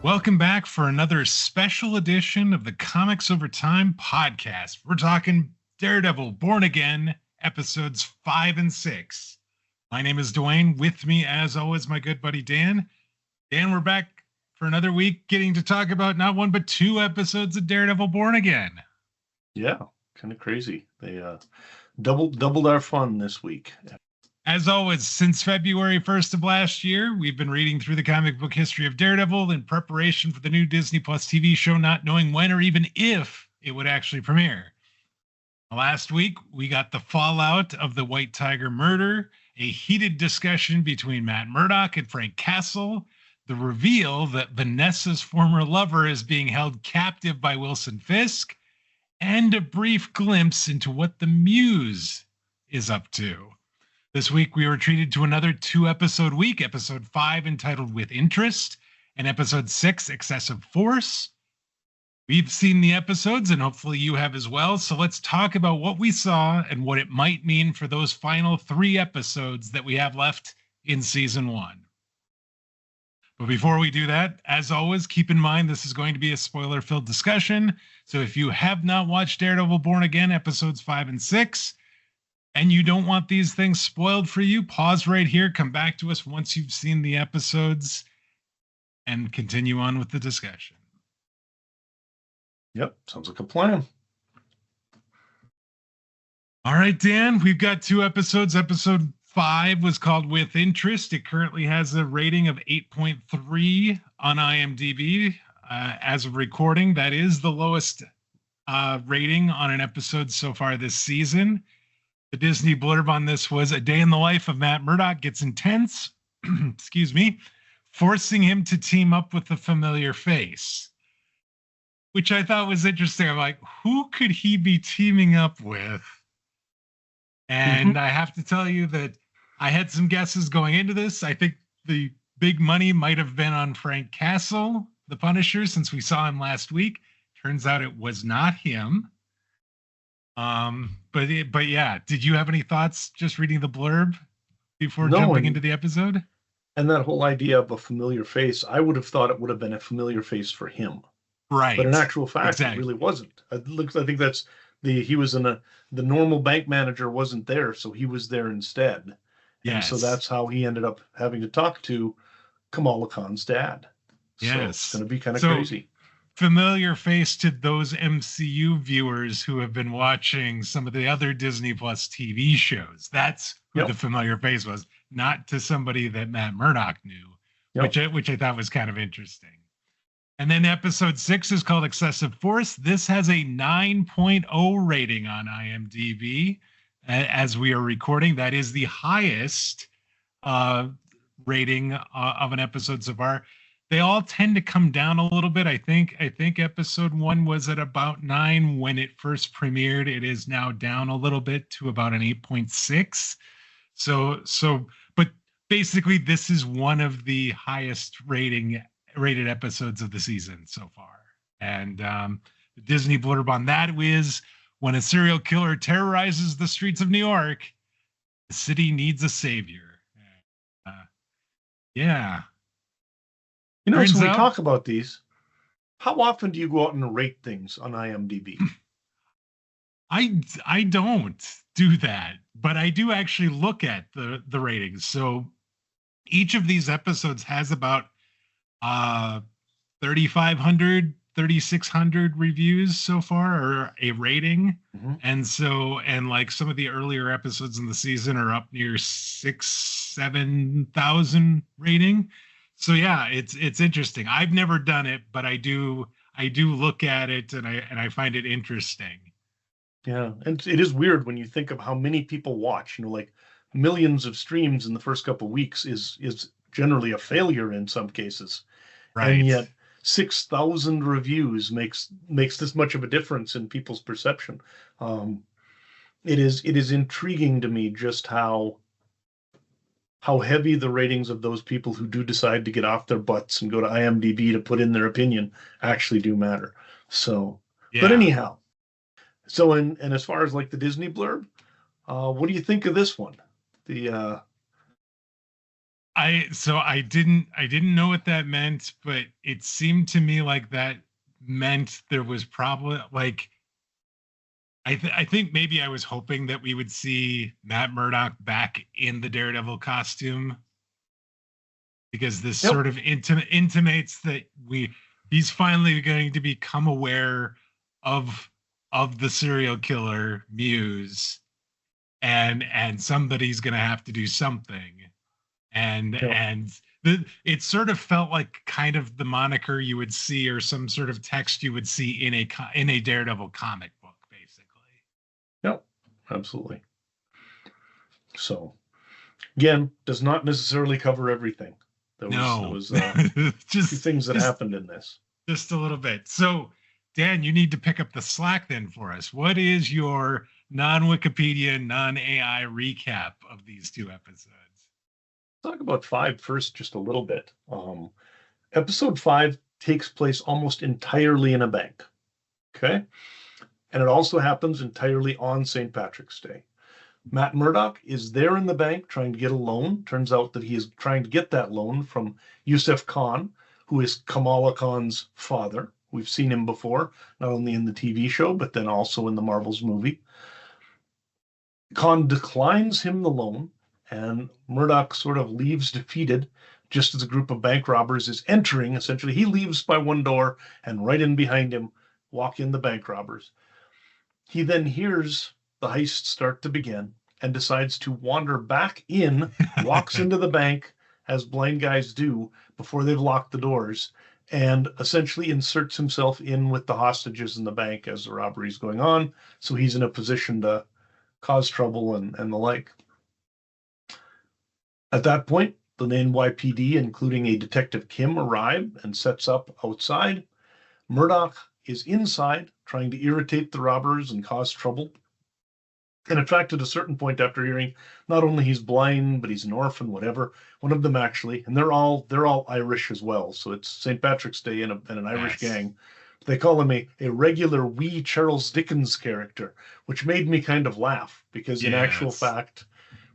Welcome back for another special edition of the Comics Over Time podcast. We're talking Daredevil Born Again, episodes 5 and 6. My name is Dwayne. With me, as always, my good buddy Dan. Dan, we're back for another week getting to talk about not one but two episodes of Daredevil Born Again. Yeah, kind of crazy. They doubled our fun this week. As always, since February 1st of last year, we've been reading through the comic book history of Daredevil in preparation for the new Disney Plus TV show, not knowing when or even if it would actually premiere. Last week, we got the fallout of the White Tiger murder, a heated discussion between Matt Murdock and Frank Castle, the reveal that Vanessa's former lover is being held captive by Wilson Fisk, and a brief glimpse into what the Muse is up to. This week, we were treated to another 2-episode week, episode 5 entitled With Interest, and episode 6, Excessive Force. We've seen the episodes, and hopefully you have as well, so let's talk about what we saw and what it might mean for those final 3 episodes that we have left in season 1. But before we do that, as always, keep in mind this is going to be a spoiler-filled discussion, so if you have not watched Daredevil Born Again, episodes 5 and 6, and you don't want these things spoiled for you, pause right here, come back to us once you've seen the episodes, and continue on with the discussion. Yep, sounds like a plan. All right, Dan, we've got 2 episodes. Episode 5 was called With Interest. It currently has a rating of 8.3 on IMDB. As of recording, that is the lowest rating on an episode so far this season. The Disney blurb on this was, a day in the life of Matt Murdock gets intense, excuse me, forcing him to team up with a familiar face, which I thought was interesting. I'm like, who could he be teaming up with? And I have to tell you that I had some guesses going into this. I think the big money might have been on Frank Castle, the Punisher, since we saw him last week. Turns out it was not him. But yeah, did you have any thoughts just reading the blurb before jumping into the episode? And that whole idea of a familiar face, I would have thought it would have been a familiar face for him. Right. But in actual fact, It really wasn't. I think that's he was the normal bank manager wasn't there, so he was there instead. Yes. And so that's how he ended up having to talk to Kamala Khan's dad. Yes. So it's going to be kind of crazy. Familiar face to those MCU viewers who have been watching some of the other Disney Plus TV shows. That's who the familiar face was, not to somebody that Matt Murdock knew, which I thought was kind of interesting. And then episode 6 is called Excessive Force. This has a 9.0 rating on IMDb as we are recording. That is the highest rating of an episode so far. They all tend to come down a little bit. I think episode 1 was at about 9 when it first premiered. It is now down a little bit to about an 8.6. But basically this is one of the highest rated episodes of the season so far. And the Disney blurb on that is, when a serial killer terrorizes the streets of New York, the city needs a savior. Yeah. You know, so we talk about these. How often do you go out and rate things on IMDb? I don't do that, but I do actually look at the ratings. So each of these episodes has about 3,500, 3,600 reviews so far, or a rating. And like some of the earlier episodes in the season are up near 7,000 rating. So yeah, it's interesting. I've never done it, but I do look at it and I find it interesting. Yeah, and it is weird when you think of how many people watch. You know, like millions of streams in the first couple of weeks is generally a failure in some cases, right? And yet 6,000 reviews makes this much of a difference in people's perception. It is intriguing to me just how heavy the ratings of those people who do decide to get off their butts and go to IMDb to put in their opinion actually do matter. So, But anyhow, so and as far as like the Disney blurb, what do you think of this one? I didn't know what that meant, but it seemed to me like that meant there was probably like I think maybe I was hoping that we would see Matt Murdock back in the Daredevil costume, because this Yep. sort of intimates that he's finally going to become aware of the serial killer Muse, and somebody's going to have to do something, Yep. and it sort of felt like kind of the moniker you would see, or some sort of text you would see in a Daredevil comic book, basically. Yep. Absolutely. So, again, does not necessarily cover everything. There was just few things that happened in this. Just a little bit. So, Dan, you need to pick up the slack then for us. What is your non-Wikipedia, non-AI recap of these two episodes? Talk about 5 first, just a little bit. Episode 5 takes place almost entirely in a bank. Okay. And it also happens entirely on St. Patrick's Day. Matt Murdock is there in the bank trying to get a loan. Turns out that he is trying to get that loan from Yusuf Khan, who is Kamala Khan's father. We've seen him before, not only in the TV show, but then also in the Marvels movie. Khan declines him the loan, and Murdock sort of leaves defeated just as a group of bank robbers is entering. Essentially, he leaves by one door, and right in behind him walk in the bank robbers. He then hears the heist start to begin and decides to wander back in, walks into the bank, as blind guys do before they've locked the doors, and essentially inserts himself in with the hostages in the bank as the robbery is going on. So he's in a position to cause trouble and the like. At that point, the NYPD, including a Detective Kim, arrive and sets up outside. Murdock is inside, trying to irritate the robbers and cause trouble. And in fact, at a certain point, after hearing not only he's blind, but he's an orphan, whatever, one of them actually, and they're all Irish as well. So it's St. Patrick's Day and an Irish gang. They call him a regular wee Charles Dickens character, which made me kind of laugh, because in actual fact,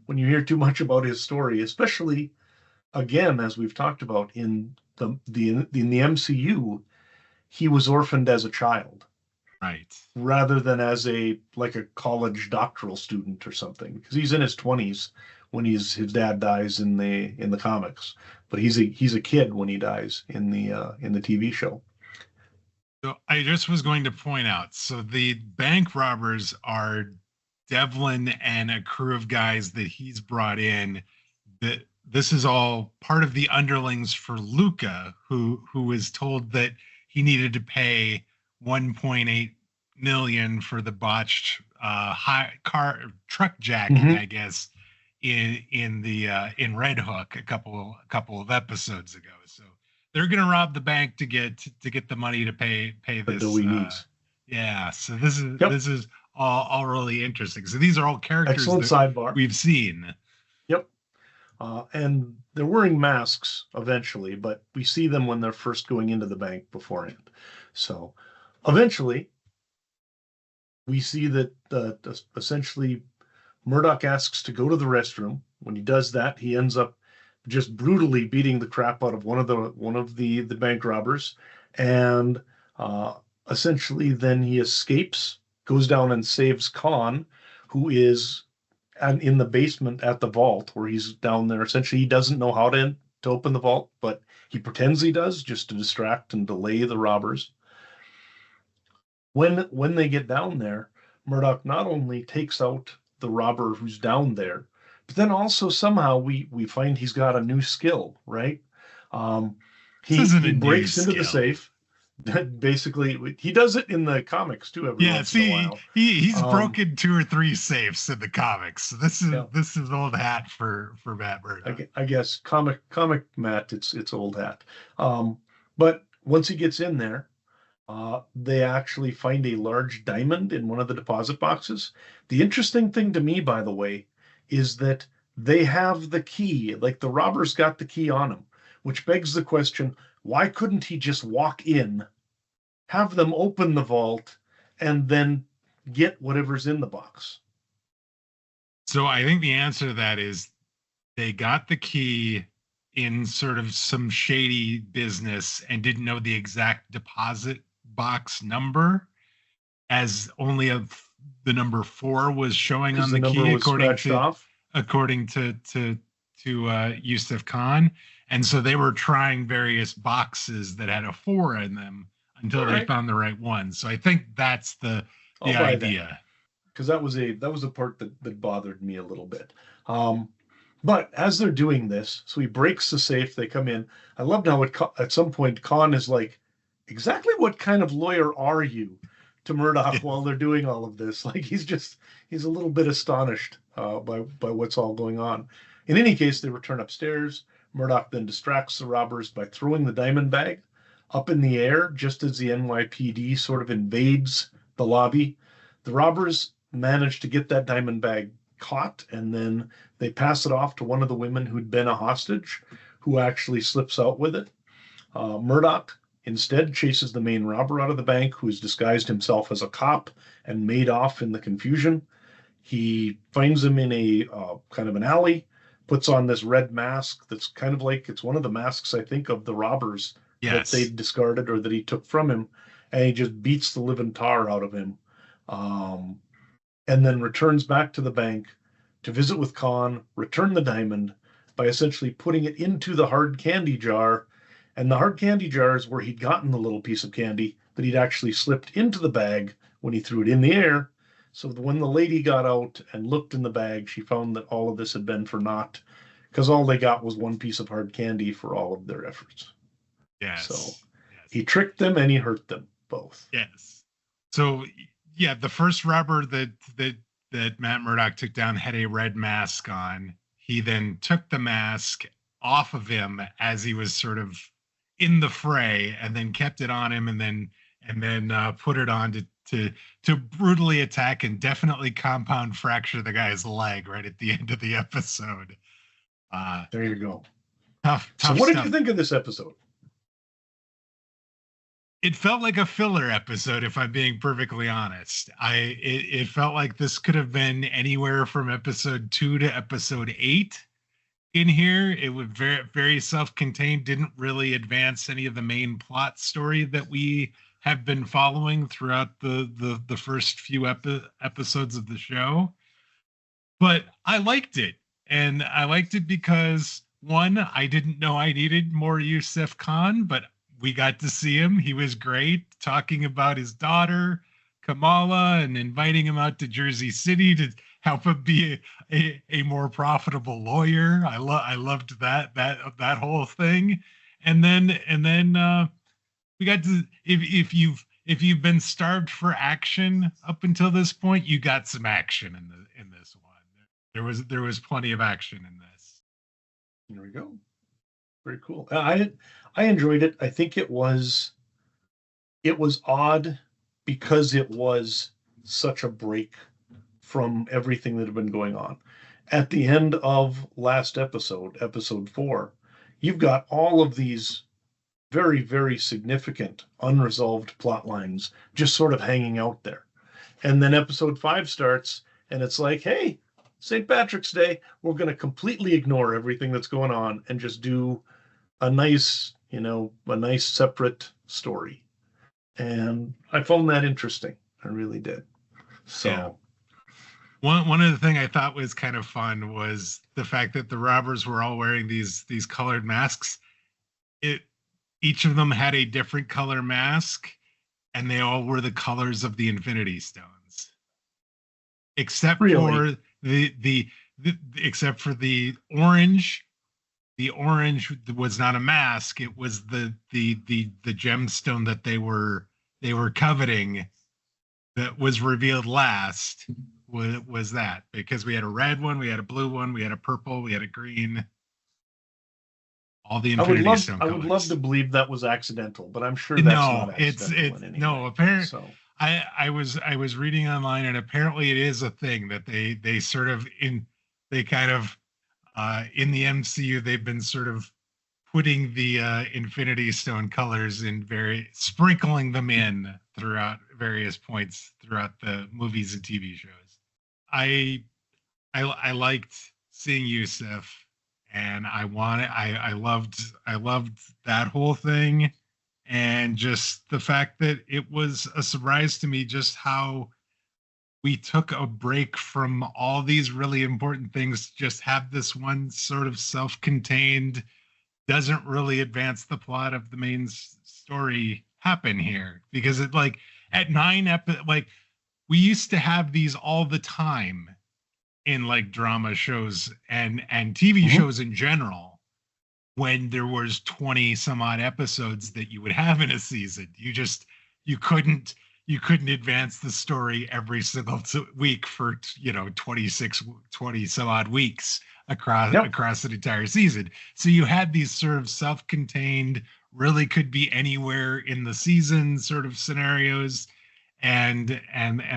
when you hear too much about his story, especially again, as we've talked about in the MCU, he was orphaned as a child. Right. Rather than as a college doctoral student or something, because he's in his 20s when his dad dies in the comics, but he's a kid when he dies in the TV show. So I just was going to point out, so the bank robbers are Devlin and a crew of guys that he's brought in. That this is all part of the underlings for Luca, who was told that he needed to pay 1.8 million for the botched truck jacking, I guess, in Red Hook a couple of episodes ago. So they're gonna rob the bank to get the money to pay this. Needs. Yeah. So this is all really interesting. So these are all characters excellent sidebar we've seen. Yep. And they're wearing masks eventually, but we see them when they're first going into the bank beforehand. So eventually, we see that essentially Murdock asks to go to the restroom. When he does that, he ends up just brutally beating the crap out of one of the bank robbers, and essentially then he escapes, goes down and saves Khan, who is in the basement at the vault, where he's down there. Essentially, he doesn't know how to open the vault, but he pretends he does just to distract and delay the robbers. When they get down there, Murdock not only takes out the robber who's down there, but then also somehow we find he's got a new skill, right? He breaks into the safe. Basically, he does it in the comics too. Every once in a while, he's broken 2 or 3 safes in the comics. So this is old hat for Matt Murdock. I guess comic Matt, it's old hat. But once he gets in there, they actually find a large diamond in one of the deposit boxes. The interesting thing to me, by the way, is that they have the key. Like, the robbers got the key on him, which begs the question, why couldn't he just walk in, have them open the vault, and then get whatever's in the box? So I think the answer to that is they got the key in sort of some shady business and didn't know the exact deposit box number, as only the number 4 was showing on the the number key, was scratched off. according to Yusuf Khan. And so they were trying various boxes that had a 4 in them until they found the right one. So I think that's the idea. Because that was a part that bothered me a little bit. But as they're doing this, so he breaks the safe, they come in. I loved how at some point Khan is like, exactly what kind of lawyer are you, to Murdock while they're doing all of this? Like he's a little bit astonished by what's all going on. In any case, they return upstairs. Murdock then distracts the robbers by throwing the diamond bag up in the air just as the NYPD sort of invades the lobby. The robbers manage to get that diamond bag caught, and then they pass it off to one of the women who'd been a hostage, who actually slips out with it. Murdock instead chases the main robber out of the bank, who's disguised himself as a cop and made off in the confusion. He finds him in a kind of an alley, puts on this red mask that's kind of like, it's one of the masks, I think, of the robbers that they discarded or that he took from him, and he just beats the living tar out of him. And then returns back to the bank to visit with Khan, return the diamond by essentially putting it into the hard candy jar. And the hard candy jar is where he'd gotten the little piece of candy that he'd actually slipped into the bag when he threw it in the air. So when the lady got out and looked in the bag, she found that all of this had been for naught, because all they got was one piece of hard candy for all of their efforts. Yes. So he tricked them and he hurt them both. Yes. So yeah, the first robber that Matt Murdock took down had a red mask on. He then took the mask off of him as he was sort of in the fray, and then kept it on him, and then put it on to brutally attack and definitely compound fracture the guy's leg right at the end of the episode. There you go. Tough so what stuff. did you think of this episode? It felt like a filler episode, if I'm being perfectly honest. It felt like this could have been anywhere from episode 2 to episode 8 in here. It was very, very self-contained, didn't really advance any of the main plot story that we have been following throughout the first few episodes of the show. But I liked it. And I liked it because, one, I didn't know I needed more Yusuf Khan, but we got to see him. He was great, talking about his daughter, Kamala, and inviting him out to Jersey City to help him be a more profitable lawyer. I loved that whole thing. And then we got to, if you've been starved for action up until this point, you got some action in this one. There was plenty of action in this. There we go. Very cool. I enjoyed it. I think it was odd because it was such a break from everything that had been going on. At the end of last episode, episode 4, you've got all of these very, very significant unresolved plot lines just sort of hanging out there. And then episode 5 starts, and it's like, hey, St. Patrick's Day, we're going to completely ignore everything that's going on and just do a nice separate story. And I found that interesting. I really did. So yeah. One of the things I thought was kind of fun was the fact that the robbers were all wearing these colored masks. Each of them had a different color mask, and they all were the colors of the Infinity Stones, except for except for the orange. The orange was not a mask; it was the gemstone that they were coveting that was revealed last. Was that, because we had a red one, we had a blue one, we had a purple, we had a green. All the Infinity Stone colors. I would love to believe that was accidental, but I'm sure that's not accidental in any way. Apparently. So. I was reading online, and apparently it is a thing that they sort of in the MCU they've been sort of putting the Infinity Stone colors in sprinkling them in throughout various points throughout the movies and TV shows. I liked seeing Yusuf, and I loved that whole thing, and just the fact that it was a surprise to me just how we took a break from all these really important things to just have this one sort of self-contained, doesn't really advance the plot of the main story happen here, because it like at like we used to have these all the time in like drama shows and TV shows in general, when there was 20 some odd episodes that you would have in a season. You couldn't you couldn't advance the story every single week for 20 some odd weeks across an entire season. So you had these sort of self-contained, really could be anywhere in the season sort of scenarios, and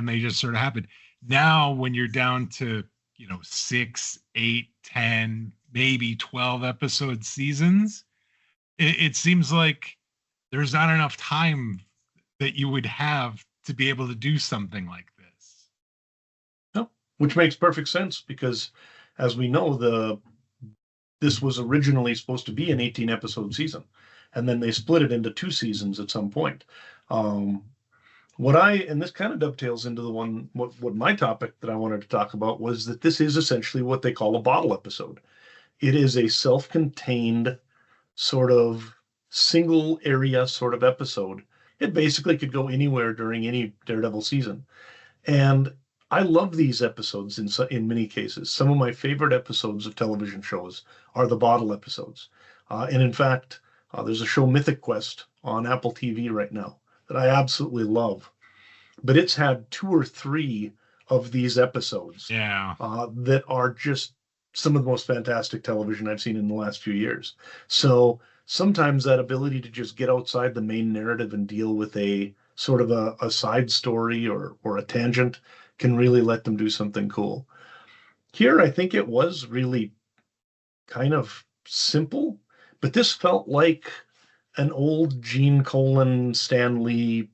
they just sort of happened. Now when you're down to 6, 8, 10, maybe 12 episode seasons, it seems like there's not enough time that you would have to be able to do something like this. No, which makes perfect sense, because as we know, this was originally supposed to be an 18 episode season, and then they split it into 2 seasons at some point. And this kind of dovetails into what my topic that I wanted to talk about was that this is essentially what they call a bottle episode. It is a self-contained sort of single area sort of episode. It basically could go anywhere during any Daredevil season. And I love these episodes in many cases. Some of my favorite episodes of television shows are the bottle episodes. And in fact, there's a show, Mythic Quest, on Apple TV right now that I absolutely love. But it's had 2 or 3 of these episodes that are just some of the most fantastic television I've seen in the last few years. So sometimes that ability to just get outside the main narrative and deal with a sort of a side story or a tangent can really let them do something cool. Here, I think it was really kind of simple, but this felt like an old Gene Colan, Stan Lee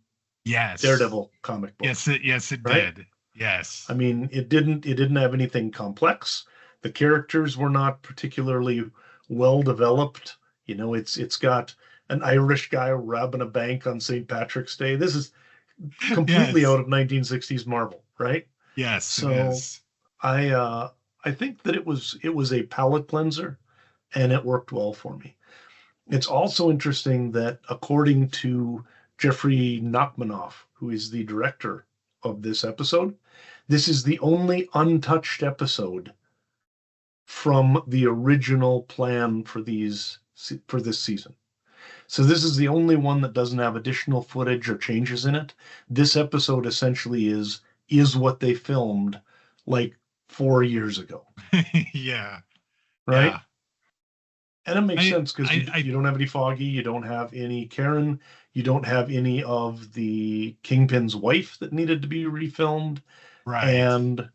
Daredevil comic book. Yes, it did. Yes. I mean, it didn't have anything complex. The characters were not particularly well developed. It's got an Irish guy robbing a bank on St. Patrick's Day. This is completely out of 1960s Marvel, right? Yes. So I think that it was a palate cleanser, and it worked well for me. It's also interesting that according to Jeffrey Nachmanoff, who is the director of this episode, this is the only untouched episode from the original plan for this season. So this is the only one that doesn't have additional footage or changes in it. This episode essentially is what they filmed like 4 years ago. Yeah. Right? Yeah. And it makes sense, because you don't have any Foggy, you don't have any Karen, you don't have any of the Kingpin's wife that needed to be refilmed. Right. And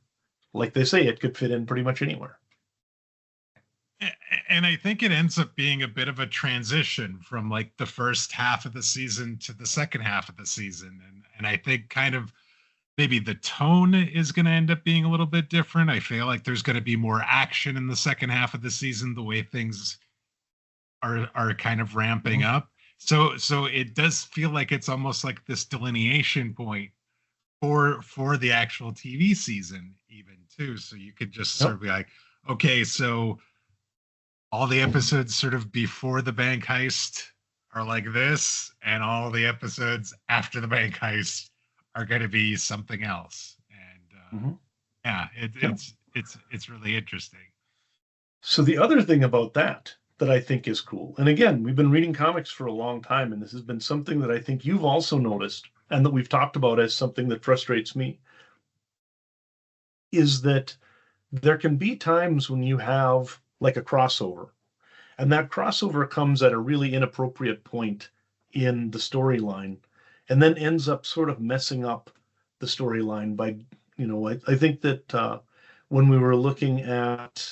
like they say, it could fit in pretty much anywhere. And I think it ends up being a bit of a transition from like the first half of the season to the second half of the season. And I think kind of maybe the tone is going to end up being a little bit different. I feel like there's going to be more action in the second half of the season, the way things are kind of ramping up. So it does feel like it's almost like this delineation point for the actual TV season even too. So you could just sort of be like, okay, so all the episodes sort of before the bank heist are like this, and all the episodes after the bank heist are going to be something else. And it's really interesting. So the other thing about that I think is cool, and again, we've been reading comics for a long time, and this has been something that I think you've also noticed, and that we've talked about as something that frustrates me, is that there can be times when you have like a crossover, and that crossover comes at a really inappropriate point in the storyline, and then ends up sort of messing up the storyline by, I think that when we were looking at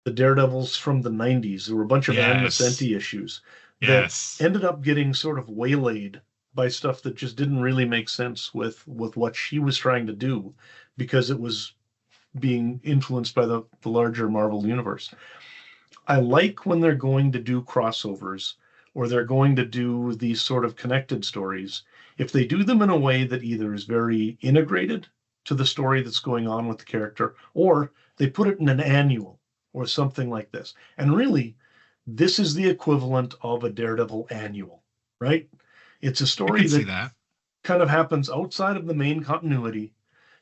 the Daredevils from the 90s, there were a bunch of Ann Nocenti issues that ended up getting sort of waylaid by stuff that just didn't really make sense with what she was trying to do, because it was being influenced by the larger Marvel universe. I like when they're going to do crossovers or they're going to do these sort of connected stories. If they do them in a way that either is very integrated to the story that's going on with the character, or they put it in an annual or something like this. And really, this is the equivalent of a Daredevil annual, right? It's a I story could see that that. kind of happens outside of the main continuity.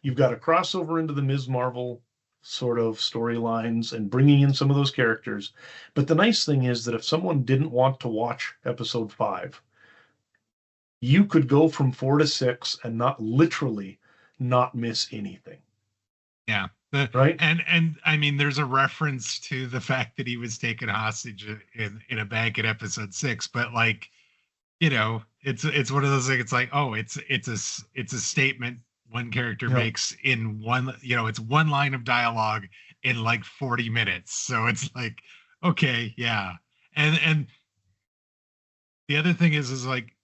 You've got a crossover into the Ms. Marvel sort of storylines and bringing in some of those characters. But the nice thing is that if someone didn't want to watch episode 5, you could go from 4 to 6 and not literally not miss anything. Yeah. Right? And I mean, there's a reference to the fact that he was taken hostage in a bank in episode 6, but like, it's one of those things. It's like, oh, it's a statement one character Yep. makes in one, it's one line of dialogue in like 40 minutes. So it's like, okay, yeah. And the other thing is like,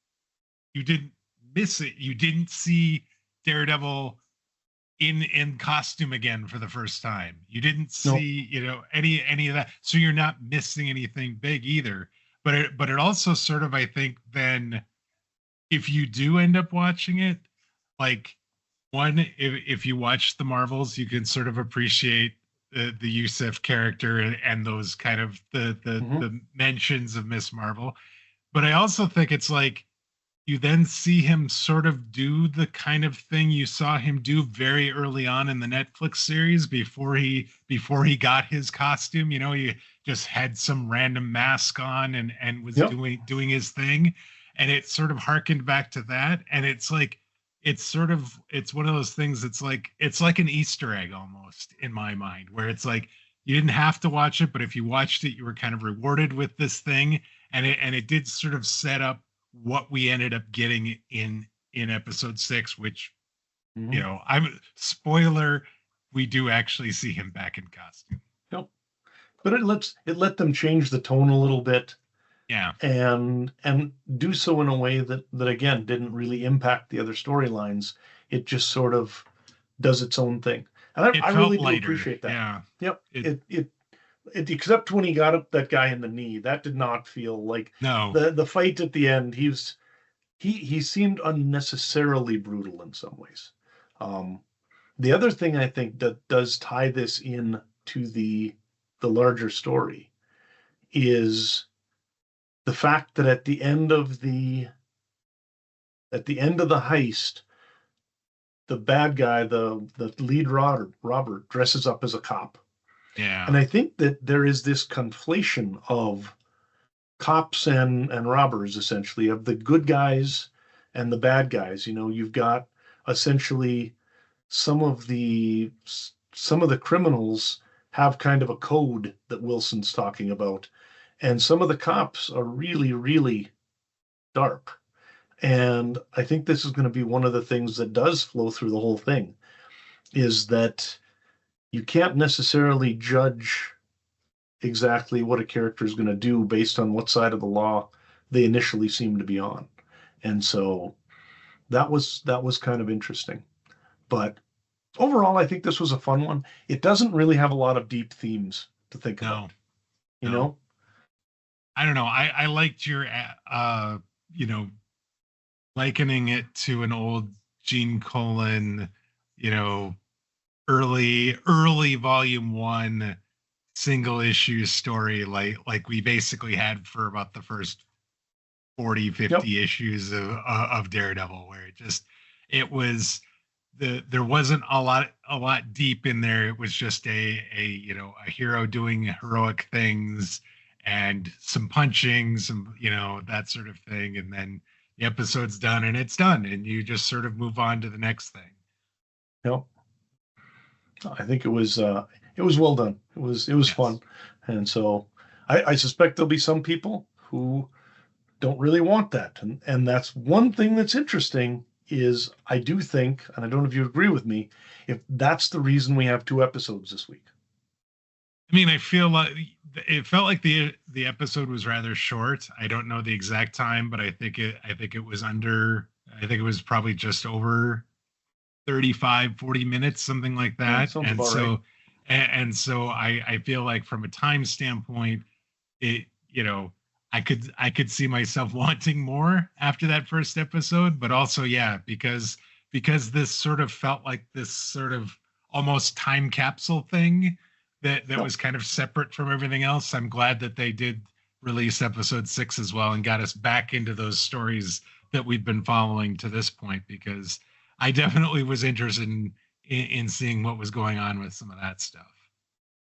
you didn't miss it. You didn't see Daredevil in costume again for the first time. You didn't No. see, any of that. So you're not missing anything big either. But it also sort of, I think, then if you do end up watching it, like, one, if you watch the Marvels, you can sort of appreciate the Yusuf character and those kind of the mentions of Miss Marvel. But I also think it's like, you then see him sort of do the kind of thing you saw him do very early on in the Netflix series before he got his costume. He just had some random mask on and was Yep. doing his thing, and it sort of harkened back to that. And it's like, it's one of those things. It's like an Easter egg almost in my mind, where it's like, you didn't have to watch it, but if you watched it, you were kind of rewarded with this thing, and it did sort of set up what we ended up getting in episode 6, which, I'm spoiler, we do actually see him back in costume. Yep. But it let them change the tone a little bit. Yeah. And do so in a way that again didn't really impact the other storylines. It just sort of does its own thing. And I really do appreciate that. Yeah. Yep. It except when he got up that guy in the knee, that did not feel like No. the fight at the end. He seemed unnecessarily brutal in some ways. The other thing I think that does tie this in to the larger story is the fact that at the end of the heist, the bad guy, the lead robber, dresses up as a cop. Yeah. And I think that there is this conflation of cops and robbers, essentially, of the good guys and the bad guys. You've got essentially some of the criminals have kind of a code that Wilson's talking about, and some of the cops are really, really dark. And I think this is going to be one of the things that does flow through the whole thing, is that you can't necessarily judge exactly what a character is going to do based on what side of the law they initially seem to be on. And so that was kind of interesting. But overall, I think this was a fun one. It doesn't really have a lot of deep themes to think about. You know? I don't know. I liked your likening it to an old Gene Colan, early volume 1 single issue story, like we basically had for about the first 40, 50 issues of Daredevil, where it was there wasn't a lot deep in there. It was just a hero doing heroic things and some punching, some that sort of thing, and then the episode's done and it's done, and you just sort of move on to the next thing. Yep. I think it was well done. It was fun. And so I suspect there'll be some people who don't really want that. And that's one thing that's interesting, is I do think, and I don't know if you agree with me, if that's the reason we have 2 episodes this week. I mean, I feel like it felt like the episode was rather short. I don't know the exact time, but I think it was probably just over 35, 40 minutes, something like that. Sounds And about so right. And so I feel like from a time standpoint, it, I could see myself wanting more after that first episode, but also, yeah, because this sort of felt like this sort of almost time capsule thing that Yep. was kind of separate from everything else. I'm glad that they did release episode 6 as well and got us back into those stories that we've been following to this point, because I definitely was interested in seeing what was going on with some of that stuff.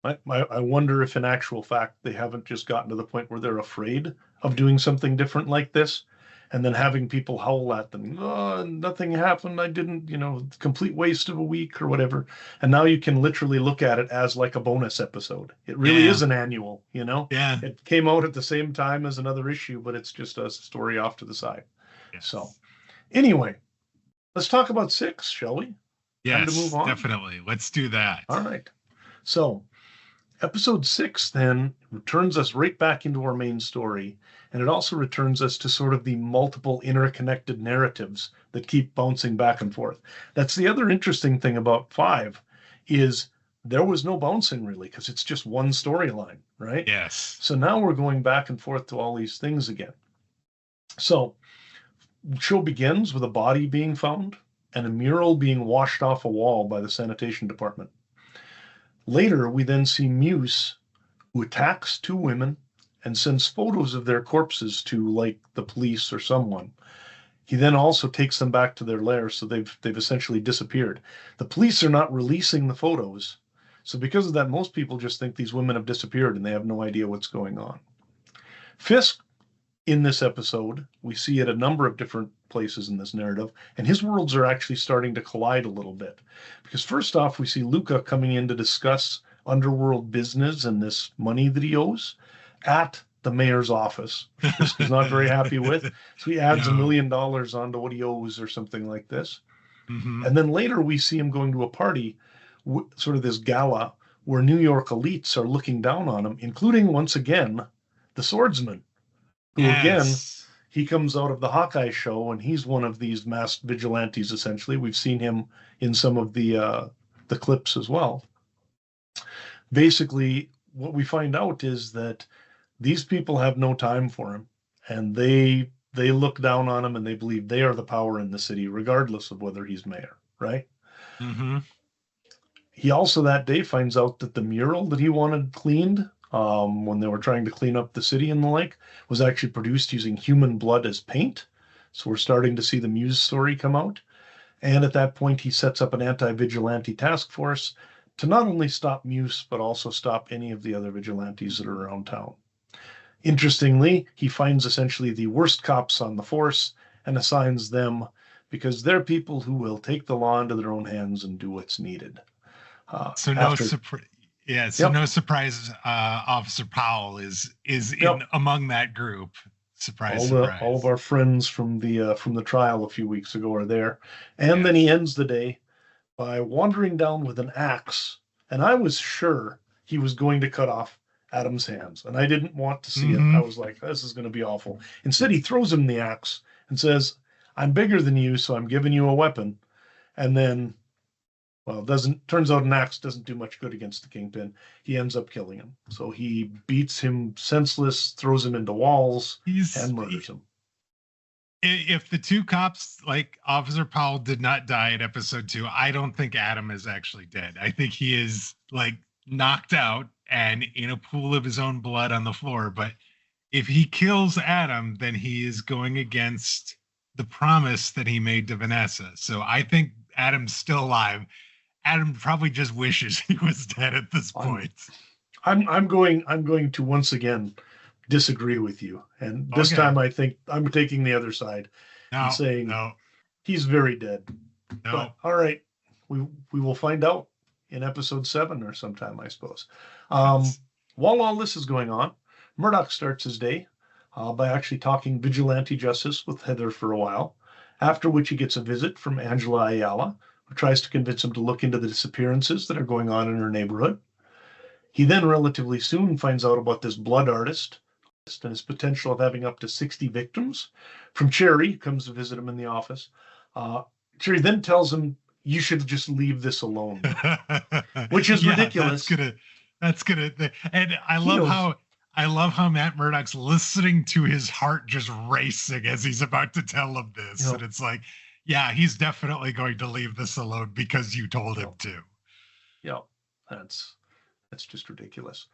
I wonder if in actual fact they haven't just gotten to the point where they're afraid of doing something different like this, and then having people howl at them, oh, nothing happened, I didn't, complete waste of a week or whatever. And now you can literally look at it as like a bonus episode. It really Yeah. is an annual, Yeah. It came out at the same time as another issue, but it's just a story off to the side. Yes. So anyway, let's talk about 6, shall we? Time to Yes, move on. definitely. Let's do that. All right. So episode 6 then returns us right back into our main story, and it also returns us to sort of the multiple interconnected narratives that keep bouncing back and forth. That's the other interesting thing about 5, is there was no bouncing really, because it's just one storyline, right? Yes. So now we're going back and forth to all these things again. So the show begins with a body being found and a mural being washed off a wall by the sanitation department. Later, we then see Muse, who attacks 2 women and sends photos of their corpses to, like, the police or someone. He then also takes them back to their lair, so they've essentially disappeared. The police are not releasing the photos, so because of that, most people just think these women have disappeared and they have no idea what's going on. Fisk, in this episode, we see at a number of different places in this narrative, and his worlds are actually starting to collide a little bit. Because first off, we see Luca coming in to discuss underworld business and this money that he owes at the mayor's office, which Fisk is not very happy with. So he adds $1 million onto what he owes or something like this. Mm-hmm. And then later we see him going to a party, sort of this gala, where New York elites are looking down on him, including, once again, the swordsman, who, again, he comes out of the Hawkeye show, and he's one of these masked vigilantes, essentially. We've seen him in some of the clips as well. Basically, what we find out is that these people have no time for him, and they look down on him, and they believe they are the power in the city, regardless of whether he's mayor, right? Mm-hmm. He also that day finds out that the mural that he wanted cleaned, when they were trying to clean up the city and the like, was actually produced using human blood as paint. So we're starting to see the Muse story come out. And at that point, he sets up an anti-vigilante task force to not only stop Muse, but also stop any of the other vigilantes that are around town. Interestingly, he finds essentially the worst cops on the force and assigns them, because they're people who will take the law into their own hands and do what's needed. So no surprise. Yeah, so no surprise. Officer Powell is in among that group. Surprise! All of our friends from the trial a few weeks ago are there, and then he ends the day by wandering down with an axe. And I was sure he was going to cut off Adam's hands, and I didn't want to see it. I was like, this is going to be awful. Instead, he throws him the axe and says, "I'm bigger than you, so I'm giving you a weapon." And then, well, turns out an axe doesn't do much good against the Kingpin. He ends up killing him. So he beats him senseless, throws him into walls, and murders him. If the 2 cops, like Officer Powell, did not die at episode 2, I don't think Adam is actually dead. I think he is, like, knocked out and in a pool of his own blood on the floor. But if he kills Adam, then he is going against the promise that he made to Vanessa. So I think Adam's still alive. Adam probably just wishes he was dead at this point. I'm going to once again disagree with you, and this time I think I'm taking the other side and saying he's very dead. No. But all right, we will find out in episode 7 or sometime, I suppose. While all this is going on, Murdock starts his day by actually talking vigilante justice with Heather for a while, after which he gets a visit from Angela Ayala, who tries to convince him to look into the disappearances that are going on in her neighborhood. He then relatively soon finds out about this blood artist and his potential of having up to 60 victims from Cherry, who comes to visit him in the office. Cherry then tells him, you should just leave this alone, which is ridiculous. That's gonna, and I love how Matt Murdock's listening to his heart just racing as he's about to tell him this, and it's like, yeah, he's definitely going to leave this alone because you told him to. Yeah, that's just ridiculous.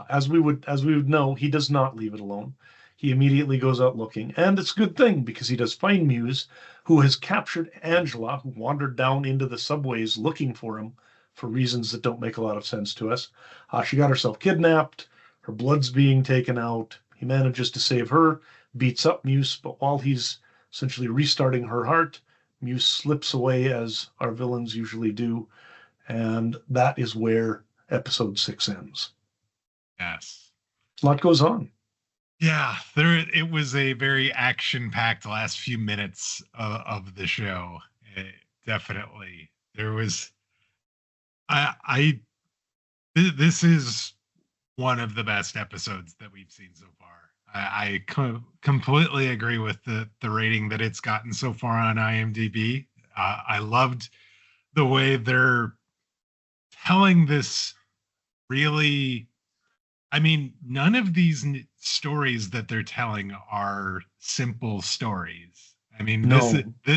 As we would know, he does not leave it alone. He immediately goes out looking, and it's a good thing because he does find Muse, who has captured Angela, who wandered down into the subways looking for him for reasons that don't make a lot of sense to us. She got herself kidnapped. Her blood's being taken out. He manages to save her, beats up Muse, but while he's essentially restarting her heart, Muse slips away, as our villains usually do, and that is where episode 6 ends. Yes. A lot goes on. Yeah, it was a very action-packed last few minutes of the show. Definitely. There was this is one of the best episodes that we've seen so far. I completely agree with the rating that it's gotten so far on IMDb. I loved the way they're telling this really. I mean, none of these stories that they're telling are simple stories. I mean,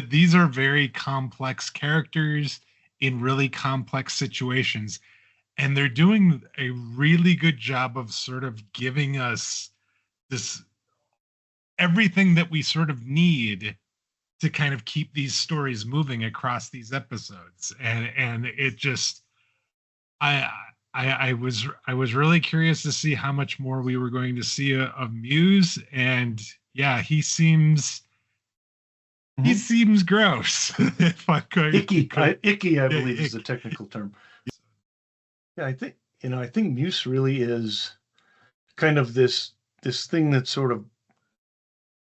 these are very complex characters in really complex situations. And they're doing a really good job of sort of giving us this everything that we sort of need to kind of keep these stories moving across these episodes. And it just, I was really curious to see how much more we were going to see of Muse, and yeah, he seems gross. Icky, I believe is the technical term. Yeah, I think Muse really is kind of this thing that sort of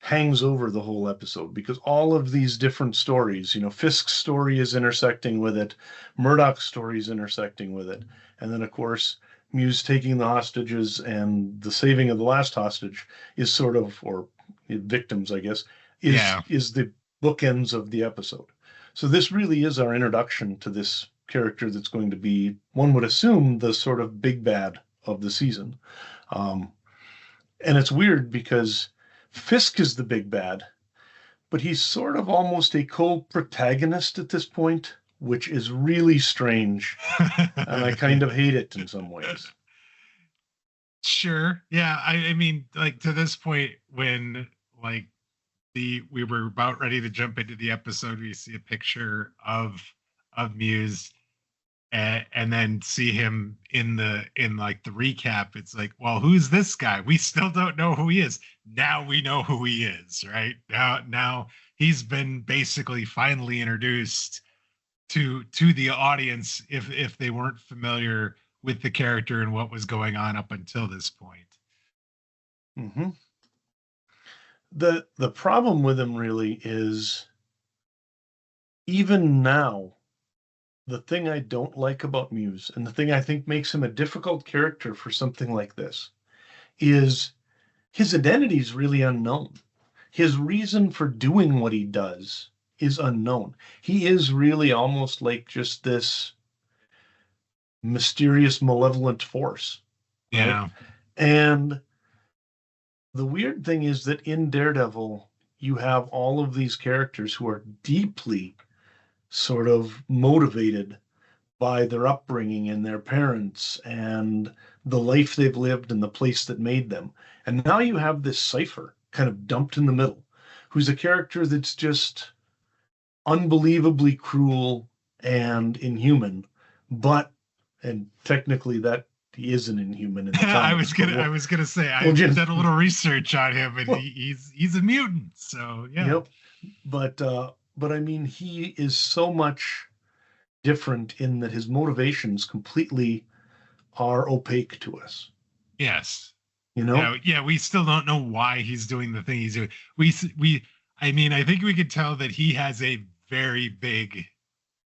hangs over the whole episode, because all of these different stories, Fisk's story is intersecting with it, Murdoch's story is intersecting with it, and then of course Muse taking the hostages and the saving of the last hostage is sort of, or victims, I guess, is the bookends of the episode. So this really is our introduction to this character that's going to be, one would assume, the sort of big bad of the season. And it's weird because Fisk is the big bad, but he's sort of almost a co-protagonist at this point, which is really strange. And I kind of hate it in some ways. Sure. Yeah. I mean, like, to this point, when like we were about ready to jump into the episode, we see a picture of Muse, and then see him in like the recap. It's like, well, who's this guy? We still don't know who he is. Now we know who he is, right? Now he's been basically finally introduced to the audience if they weren't familiar with the character and what was going on up until this point. Mm-hmm. The problem with him really is, even now, the thing I don't like about Muse, and the thing I think makes him a difficult character for something like this, is his identity is really unknown. His reason for doing what he does is unknown. He is really almost like just this mysterious, malevolent force. Right? Yeah. And the weird thing is that in Daredevil, you have all of these characters who are deeply sort of motivated by their upbringing and their parents and the life they've lived and the place that made them. And now you have this Cypher kind of dumped in the middle, who's a character that's just unbelievably cruel and inhuman, and technically that he isn't inhuman in the comics. I was gonna say I did a little research on him, and he's a mutant. So yeah. Yep. But I mean, he is so much different in that his motivations completely are opaque to us. Yes. Yeah, we still don't know why he's doing the thing he's doing. I mean, I think we could tell that he has a very big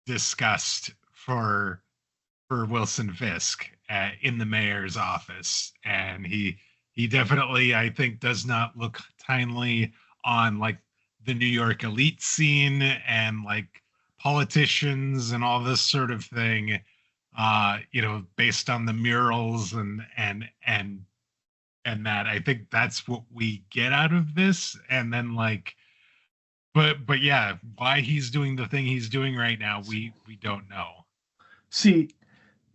disgust for Wilson Fisk in the mayor's office, and he definitely, I think, does not look kindly on like the New York elite scene and like politicians and all this sort of thing, based on the murals and that. I think that's what we get out of this. And then but yeah, why he's doing the thing he's doing right now, we don't know. See,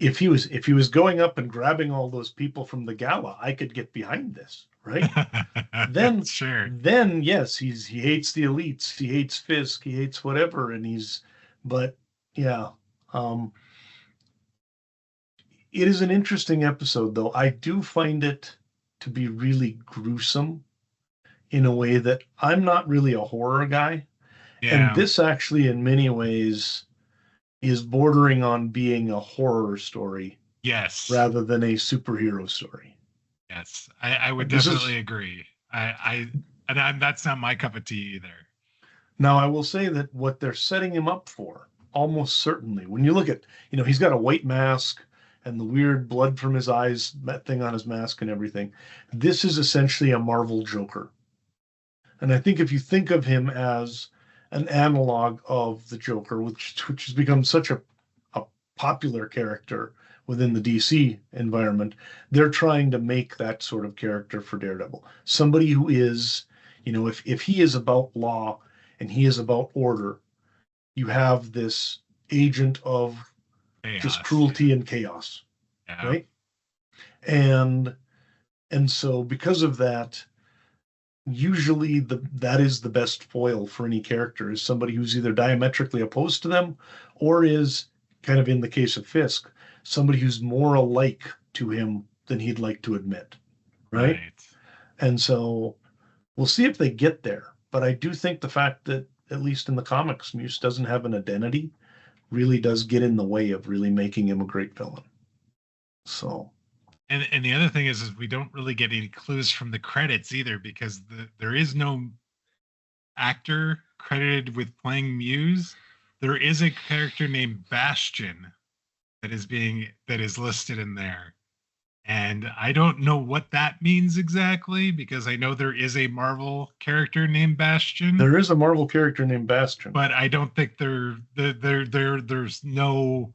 if he was going up and grabbing all those people from the gala, I could get behind this, right? Then sure. Then yes, he hates the elites, he hates Fisk, he hates whatever, but yeah. It is an interesting episode, though. I do find it to be really gruesome in a way that I'm not really a horror guy. Yeah. And this actually, in many ways, is bordering on being a horror story. Yes. Rather than a superhero story. Yes. I would definitely agree. That's not my cup of tea either. Now, I will say that what they're setting him up for, almost certainly, when you look at, he's got a white mask and the weird blood from his eyes thing on his mask and everything. This is essentially a Marvel Joker. And I think if you think of him as an analog of the Joker, which has become such a popular character within the DC environment, they're trying to make that sort of character for Daredevil. Somebody who is, if he is about law and he is about order, you have this agent of chaos, just cruelty and chaos, right? And so because of that, usually that is the best foil for any character, is somebody who's either diametrically opposed to them or is, kind of in the case of Fisk, somebody who's more alike to him than he'd like to admit, right? And so we'll see if they get there. But I do think the fact that, at least in the comics, Muse doesn't have an identity really does get in the way of really making him a great villain. So... And the other thing is we don't really get any clues from the credits either, because there is no actor credited with playing Muse. There is a character named Bastion that is listed in there. And I don't know what that means exactly, because I know there is a Marvel character named Bastion. There is a Marvel character named Bastion. But I don't think there's no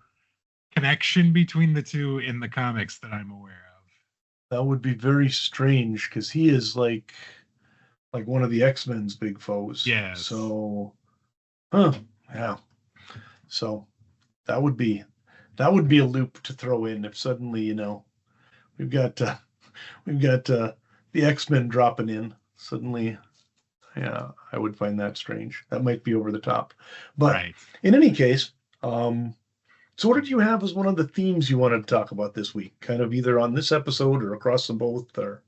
connection between the two in the comics that I'm aware of. That would be very strange, because he is like one of the X-Men's big foes. Yeah. So, yeah. So that would be a loop to throw in if suddenly we've got the X-Men dropping in suddenly. Yeah, I would find that strange. That might be over the top. But in any case, so what did you have as one of the themes you wanted to talk about this week? Kind of either on this episode or across them both? Or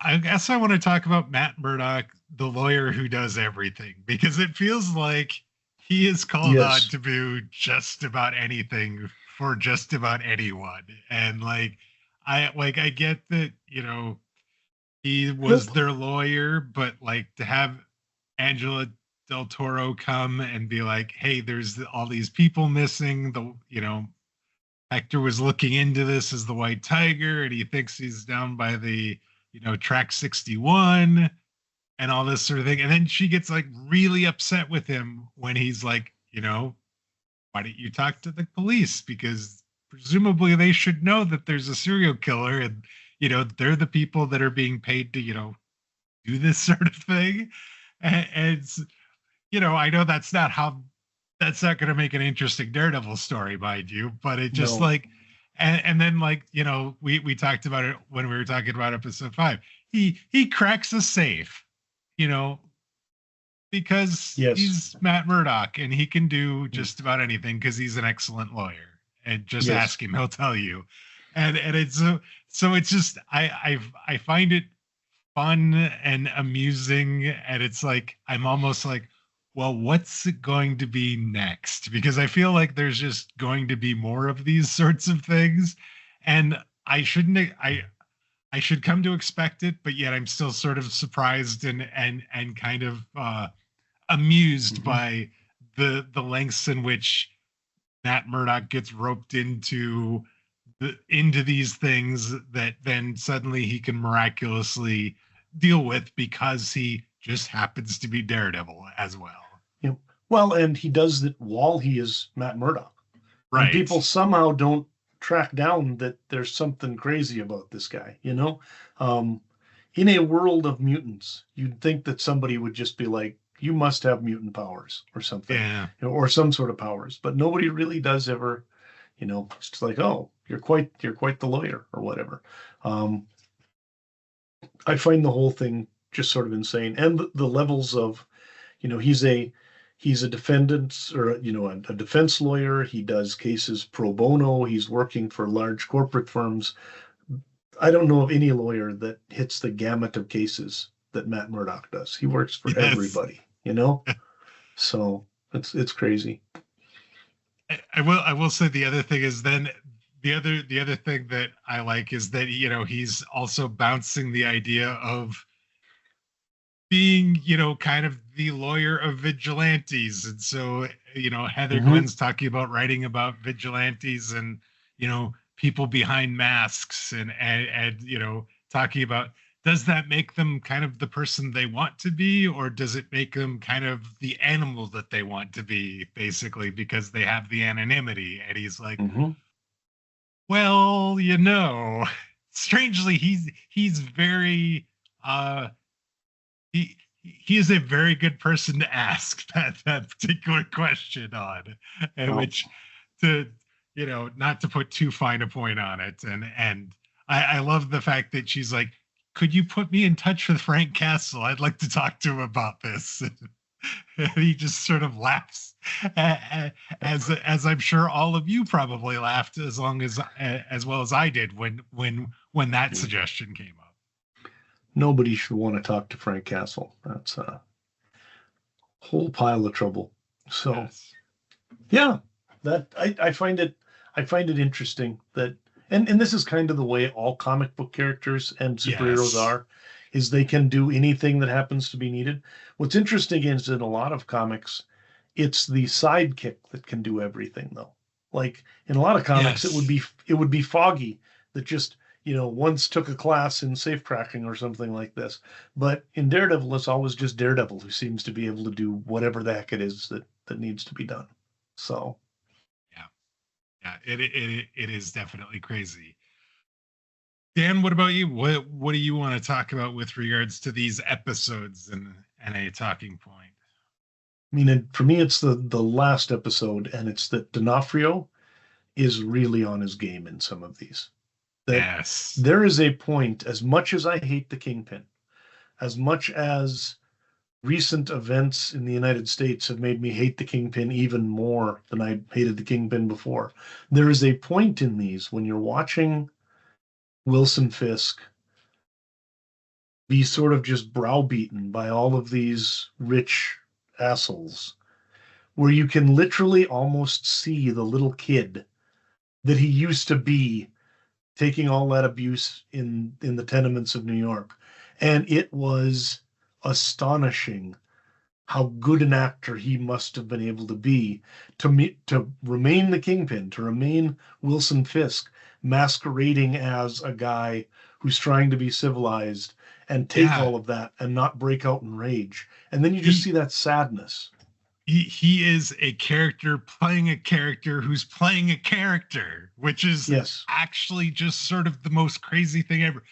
I guess I want to talk about Matt Murdock, the lawyer who does everything, because it feels like he is called on to do just about anything for just about anyone. And I get that, he was their lawyer, but to have Angela Del Toro come and be like, hey, there's all these people missing. Hector was looking into this as the White Tiger, and he thinks he's down by the, track 61 and all this sort of thing. And then she gets really upset with him when he's like, why don't you talk to the police? Because presumably they should know that there's a serial killer, and, they're the people that are being paid to, do this sort of thing. And it's, I know that's not going to make an interesting Daredevil story, mind you, but it just and then we talked about it when we were talking about episode 5. He cracks a safe, because he's Matt Murdock and he can do just about anything because he's an excellent lawyer. And just ask him, he'll tell you. And it's so it's just I find it fun and amusing, and it's I'm almost well, what's it going to be next? Because I feel like there's just going to be more of these sorts of things, and I should come to expect it, but yet I'm still sort of surprised and kind of amused by the lengths in which Matt Murdock gets roped into these things that then suddenly he can miraculously deal with because he just happens to be Daredevil as well. Well, and he does that while he is Matt Murdock. And Right. people somehow don't track down that there's something crazy about this guy, you know? Um, in a world of mutants, you'd think that somebody would just be like, you must have mutant powers or something, Yeah. or some sort of powers, but nobody really does ever, it's just like, oh, you're quite the lawyer or whatever. Um, I find the whole thing just sort of insane, and the levels of, he's a defendant, or a defense lawyer. He does cases pro bono. He's working for large corporate firms. I don't know of any lawyer that hits the gamut of cases that Matt Murdock does. He works for Yes. everybody, so it's crazy. I will say the other thing is then the other thing that I like is that he's also bouncing the idea of being kind of the lawyer of vigilantes. And so Heather Mm-hmm. Glenn's talking about writing about vigilantes and people behind masks and talking about, does that make them kind of the person they want to be, or does it make them kind of the animal that they want to be, basically, because they have the anonymity? And he's like, Mm-hmm. well, strangely, he's very uh he is a very good person to ask that particular question on, and Well, which, to not to put too fine a point on it, and I love the fact that she's like, could you put me in touch with Frank Castle? I'd like to talk to him about this. And he just sort of laughs, as I'm sure all of you probably laughed as well as I did when that suggestion came up. nobody should want to talk to Frank Castle. That's a whole pile of trouble. So Yes. yeah, that I find it interesting that, and this is kind of the way all comic book characters and superheroes Yes. are, is they can do anything that happens to be needed. What's interesting is in a lot of comics, it's the sidekick that can do everything though. Like in a lot of comics, it would Yes. be it would be Foggy that just once took a class in safecracking or something like this. But in Daredevil, it's always just Daredevil who seems to be able to do whatever the heck it is that needs to be done. So Yeah. Yeah. It is definitely crazy. Dan, what about you? What do you want to talk about with regards to these episodes and a talking point? I mean, for me, it's the last episode, and it's that D'Onofrio is really on his game in some of these. That Yes. there is a point, as much as I hate the Kingpin, as much as recent events in the United States have made me hate the Kingpin even more than I hated the Kingpin before, there is a point in these when you're watching Wilson Fisk be sort of just browbeaten by all of these rich assholes, where you can literally almost see the little kid that he used to be taking all that abuse in the tenements of New York. And it was astonishing how good an actor he must have been able to be to remain the Kingpin, to remain Wilson Fisk, masquerading as a guy who's trying to be civilized and take Yeah. all of that and not break out in rage. And then you just He see that sadness. he is a character playing a character who's playing a character, which is Yes. actually just sort of the most crazy thing ever.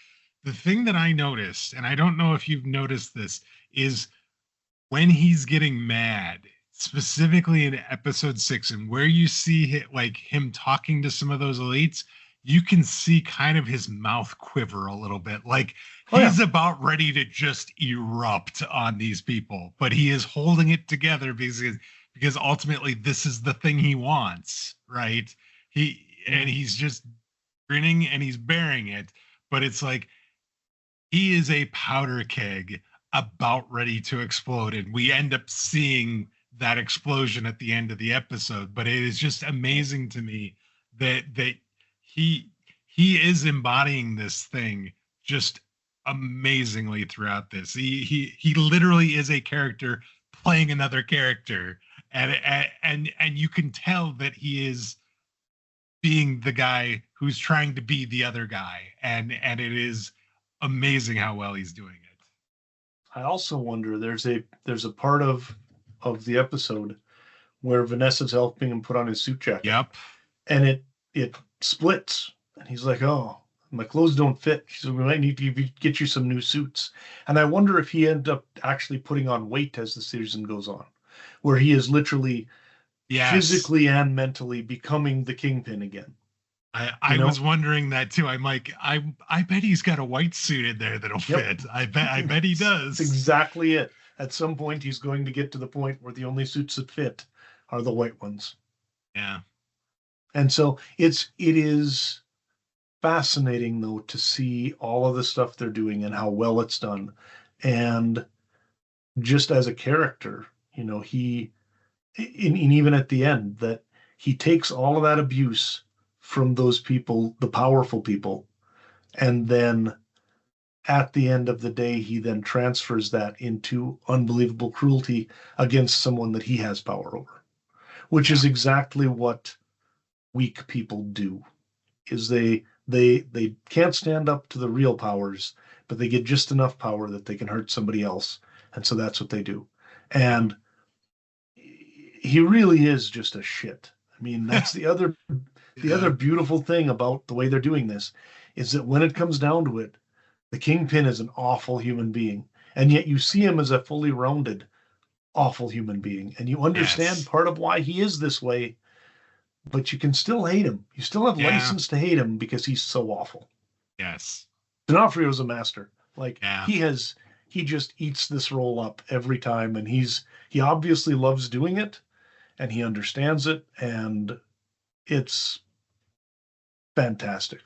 The thing that I noticed, and I don't know if you've noticed this, is when he's getting mad, specifically in episode 6, and where you see like him talking to some of those elites, you can see kind of his mouth quiver a little bit, like Oh yeah. he's about ready to just erupt on these people, but he is holding it together because ultimately this is the thing he wants, right? He's just grinning and he's bearing it, but it's like he is a powder keg about ready to explode, and we end up seeing that explosion at the end of the episode. But it is just amazing to me that he he is embodying this thing just amazingly throughout this. He literally is a character playing another character, and you can tell that he is being the guy who's trying to be the other guy, and it is amazing how well he's doing it. I also wonder there's a part of the episode where Vanessa's helping him put on his suit jacket. Yep. And it splits. And he's like, oh, my clothes don't fit. She said, we might need to get you some new suits. And I wonder if he ended up actually putting on weight as the season goes on, where he is literally physically and mentally becoming the Kingpin again. I was wondering that too. I'm like, I bet he's got a white suit in there that'll fit. I bet he does. That's exactly it. At some point, he's going to get to the point where the only suits that fit are the white ones. Yeah. And so it is fascinating though to see all of the stuff they're doing and how well it's done. And just as a character, he even at the end, that he takes all of that abuse from those people, the powerful people, and then at the end of the day, he then transfers that into unbelievable cruelty against someone that he has power over, which is exactly what weak people do. Is they can't stand up to the real powers, but they get just enough power that they can hurt somebody else, and so that's what they do. And he really is just a shit. I mean, that's the other beautiful thing about the way they're doing this, is that when it comes down to it, the Kingpin is an awful human being, and yet you see him as a fully rounded, awful human being, and you understand part of why he is this way, but you can still hate him. You still have license to hate him because he's so awful. Yes. D'Onofrio's a master. Like, he just eats this role up every time, and he obviously loves doing it, and he understands it, and it's fantastic.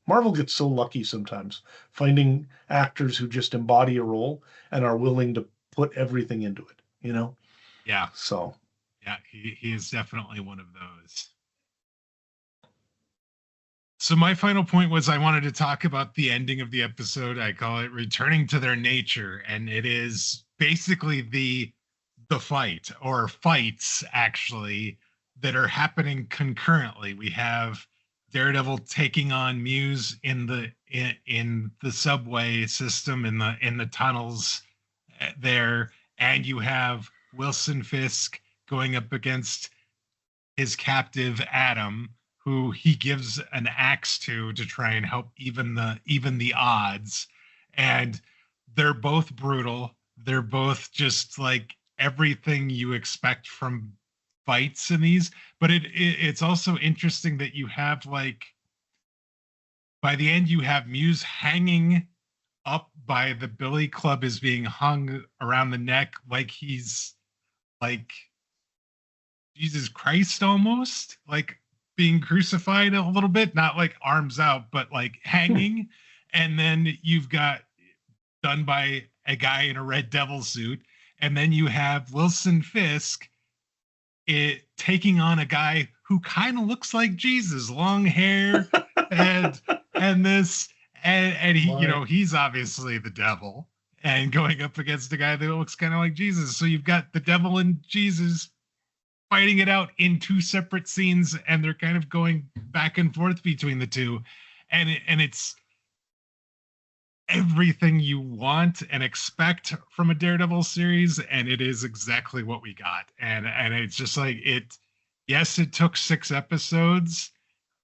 Marvel gets so lucky sometimes finding actors who just embody a role and are willing to put everything into it, Yeah. So. Yeah, he is definitely one of those. So my final point was I wanted to talk about the ending of the episode. I call it returning to their nature. And it is basically the fight, or fights actually, that are happening concurrently. We have Daredevil taking on Muse in the subway system, in the tunnels there, and you have Wilson Fisk going up against his captive Adam, who he gives an axe to try and help even the odds. And they're both brutal. They're both just like everything you expect from fights in these. But it's also interesting that you have, like, by the end you have Muse hanging up by the Billy Club, is being hung around the neck like he's like Jesus Christ, almost like being crucified a little bit, not like arms out, but like hanging. And then you've got, done by a guy in a red devil suit, and then you have Wilson Fisk taking on a guy who kind of looks like Jesus, long hair and this, and he, he's obviously the devil, and going up against a guy that looks kind of like Jesus. So you've got the devil and Jesus fighting it out in two separate scenes, and they're kind of going back and forth between the two, and it's everything you want and expect from a Daredevil series, and it is exactly what we got. And it's just like, yes, it took 6 episodes,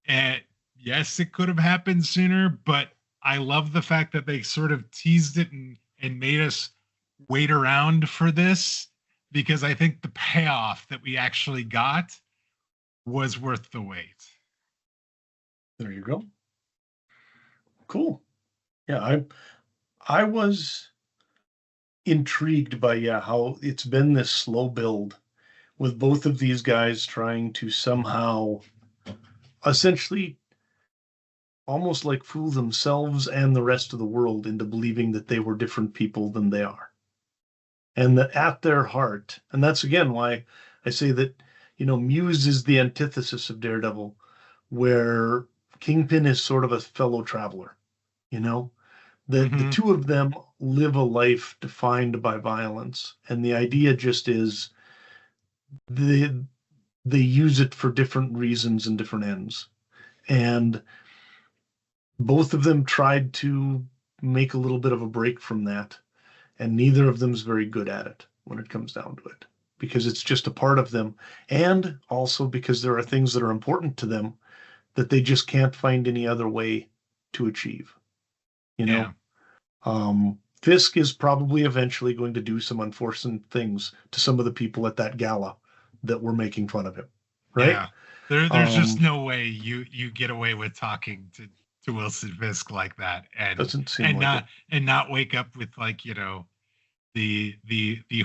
and yes, it could have happened sooner, but I love the fact that they sort of teased it and made us wait around for this, because I think the payoff that we actually got was worth the wait. There you go. Cool. Yeah, I was intrigued by how it's been this slow build with both of these guys trying to somehow essentially almost like fool themselves and the rest of the world into believing that they were different people than they are. And that at their heart, and that's again why I say that, Muse is the antithesis of Daredevil, where Kingpin is sort of a fellow traveler, The two of them live a life defined by violence, and the idea just is they use it for different reasons and different ends. And both of them tried to make a little bit of a break from that, and neither of them's very good at it when it comes down to it. because it's just a part of them, and also because there are things that are important to them that they just can't find any other way to achieve. You know, Fisk is probably eventually going to do some unfortunate things to some of the people at that gala that were making fun of him, right? Yeah. There's just no way you get away with talking to Wilson Fisk like that Doesn't seem like and not wake up with, like, you know, the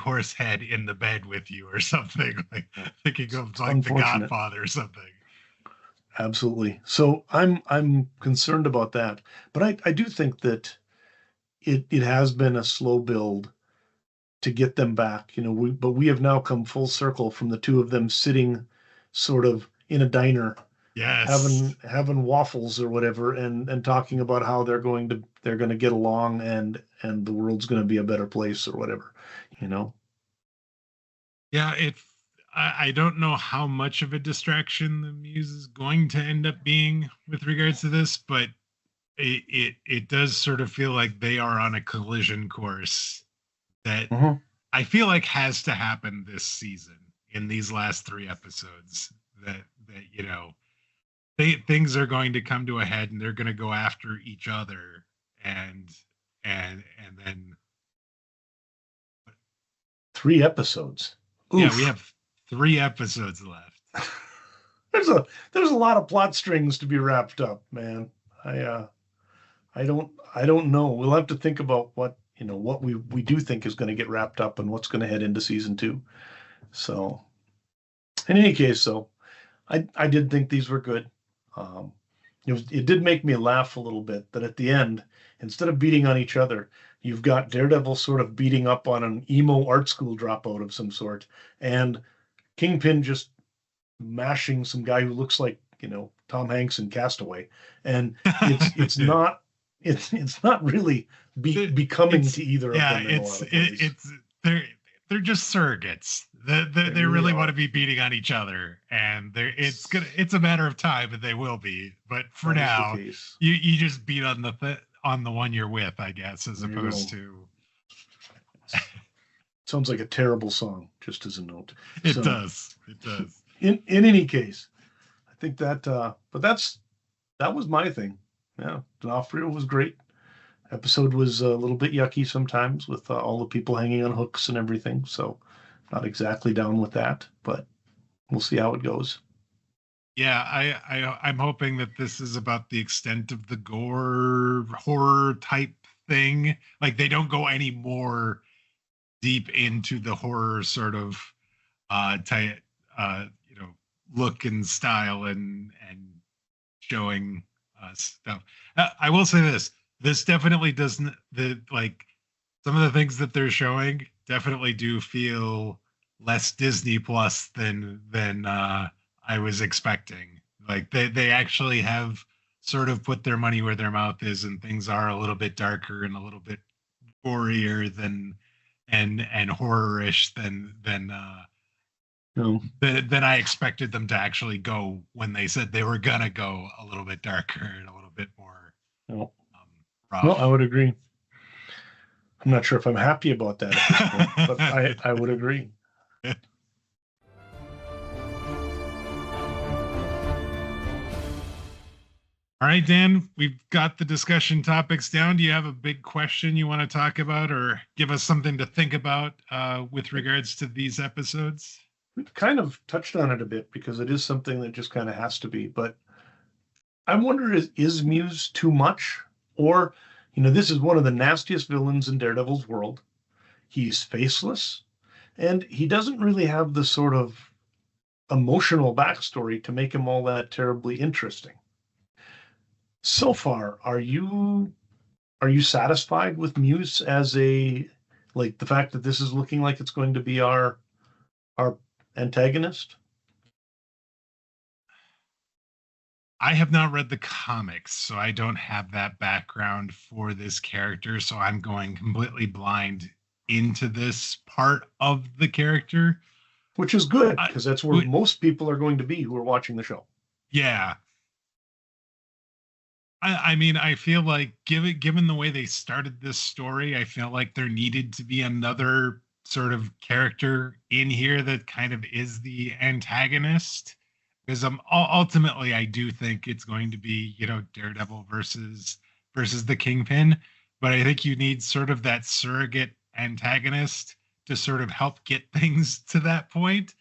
horse head in the bed with you or something, like thinking of like the Godfather or something. Absolutely. So I'm concerned about that, but I do think that it has been a slow build to get them back. But we have now come full circle from the two of them sitting sort of in a diner, yes, having waffles or whatever, and talking about how they're going to get along, and the world's going to be a better place or whatever. Yeah, I don't know how much of a distraction the muse is going to end up being with regards to this, but it does sort of feel like they are on a collision course that I feel like has to happen this season in these last 3 episodes. That you know, things are going to come to a head, and they're going to go after each other, and then 3 episodes. Oof. Yeah, we have 3 episodes left. There's a lot of plot strings to be wrapped up, man. I don't know. We'll have to think about what we do think is going to get wrapped up and what's going to head into season 2. So, in any case, though, I did think these were good. It did make me laugh a little bit that at the end, instead of beating on each other, you've got Daredevil sort of beating up on an emo art school dropout of some sort, and Kingpin just mashing some guy who looks like Tom Hanks in Castaway, and it's not really becoming to either of them. Yeah, they're just surrogates. They really want to be beating on each other, and it's a matter of time, and they will be. But for now, you just beat on the one you're with, I guess, as opposed to. Sounds like a terrible song, just as a note. It does. In any case, I think that, but that was my thing. Yeah, D'Onofrio was great. Episode was a little bit yucky sometimes with all the people hanging on hooks and everything. So, not exactly down with that, but we'll see how it goes. Yeah, I'm hoping that this is about the extent of the gore horror type thing. Like, they don't go any more deep into the horror sort of type, look and style and showing stuff. I will say this definitely doesn't, some of the things that they're showing definitely do feel less Disney Plus than I was expecting. Like, they actually have sort of put their money where their mouth is, and things are a little bit darker and a little bit gorier than and horror-ish than I expected them to actually go when they said they were gonna go a little bit darker and a little bit more rough. Well, I would agree. I'm not sure if I'm happy about that at this point, but I would agree. All right, Dan, we've got the discussion topics down. Do you have a big question you want to talk about, or give us something to think about with regards to these episodes? We've kind of touched on it a bit because it is something that just kind of has to be. But I wonder, is Muse too much? Or, this is one of the nastiest villains in Daredevil's world. He's faceless, and he doesn't really have the sort of emotional backstory to make him all that terribly interesting. So far, are you satisfied with Muse as the fact that this is looking like it's going to be our antagonist? I have not read the comics, so I don't have that background for this character, so I'm going completely blind into this part of the character. Which is good, because that's where most people are going to be who are watching the show. Yeah. I mean, I feel like given the way they started this story, I feel like there needed to be another sort of character in here that kind of is the antagonist, because ultimately I do think it's going to be, you know, Daredevil versus the Kingpin, but I think you need sort of that surrogate antagonist to sort of help get things to that point,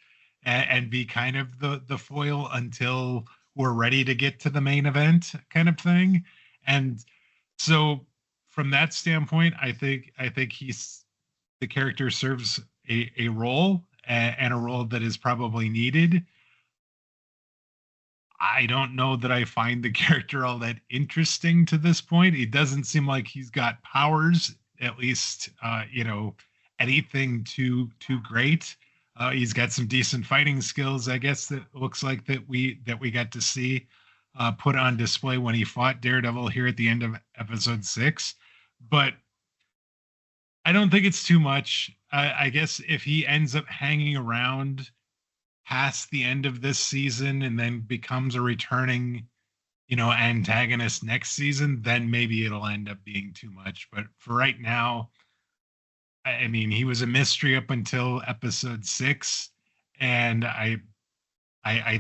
and be kind of the foil until we're ready to get to the main event kind of thing. And so from that standpoint, I think he's the character serves a role, and a role that is probably needed. I don't know that I find the character all that interesting to this point. It doesn't seem like he's got powers, at least, you know, anything too great. He's got some decent fighting skills, I guess. That looks like that we got to see put on display when he fought Daredevil here at the end of episode 6. But I don't think it's too much. I guess if he ends up hanging around past the end of this season and then becomes a returning, you know, antagonist next season, then maybe it'll end up being too much. But for right now, I mean, he was a mystery up until episode 6, and I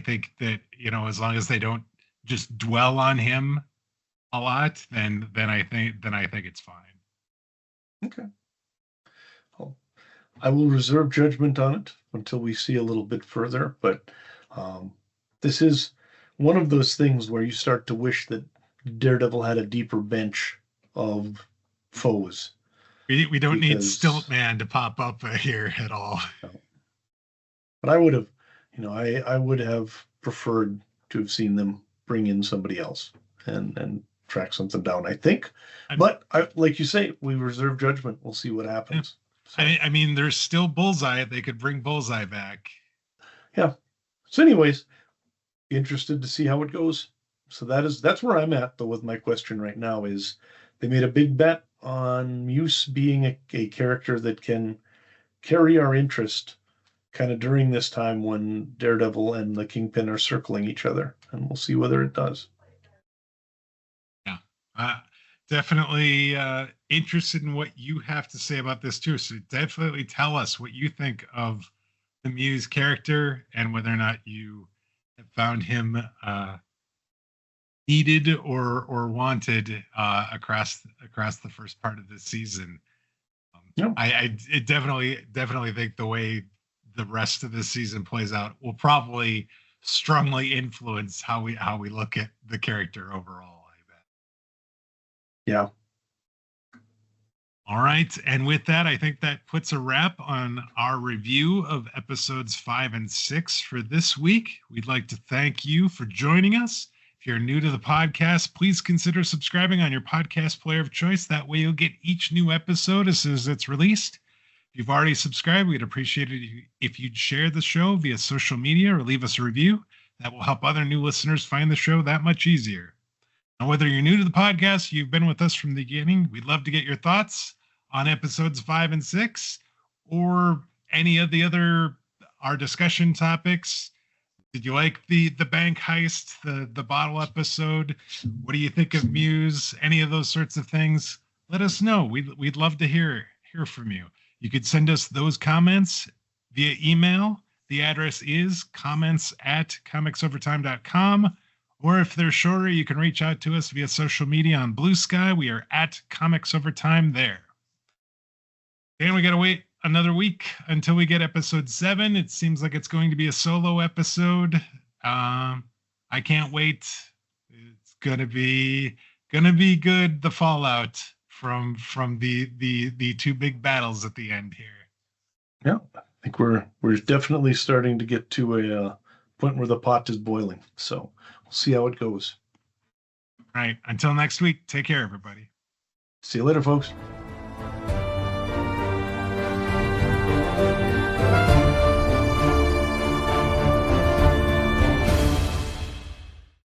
think that, you know, as long as they don't just dwell on him a lot, then I think it's fine. Okay. Well, I will reserve judgment on it until we see a little bit further, but this is one of those things where you start to wish that Daredevil had a deeper bench of foes. We don't need Stiltman to pop up here at all. No. But I would have, you know, I would have preferred to have seen them bring in somebody else and track something down, I think. But like you say, we reserve judgment. We'll see what happens. Yeah. So, I mean, there's still Bullseye. They could bring Bullseye back. Yeah. So anyways, interested to see how it goes. So that's where I'm at, though, with my question right now is they made a big bet on Muse being a character that can carry our interest kind of during this time when Daredevil and the Kingpin are circling each other. And we'll see whether it does. Yeah. Definitely interested in what you have to say about this too. So definitely tell us what you think of the Muse character and whether or not you have found him needed or wanted across the first part of this season. Yeah. I definitely think the way the rest of this season plays out will probably strongly influence how we look at the character overall, I bet. Yeah. All right. And with that, I think that puts a wrap on our review of episodes 5 and 6 for this week. We'd like to thank you for joining us. If you're new to the podcast, please consider subscribing on your podcast player of choice. That way you'll get each new episode as soon as it's released. If you've already subscribed, we'd appreciate it if you'd share the show via social media or leave us a review. That will help other new listeners find the show that much easier. Now, whether you're new to the podcast, you've been with us from the beginning, we'd love to get your thoughts on episodes 5 and 6 or any of our discussion topics. Did you like the bank heist, the bottle episode? What do you think of Muse? Any of those sorts of things? Let us know. We'd love to hear from you. You could send us those comments via email. The address is comments@comicsovertime.com. Or if they're shorter, you can reach out to us via social media on Blue Sky. We are at Comics Overtime there. And we got to wait another week until we get episode 7. It seems like it's going to be a solo episode. I can't wait. It's gonna be good. The fallout from the two big battles at the end here. Yeah, I think we're definitely starting to get to a point where the pot is boiling. So we'll see how it goes. All right. Until next week, take care, everybody. See you later, folks.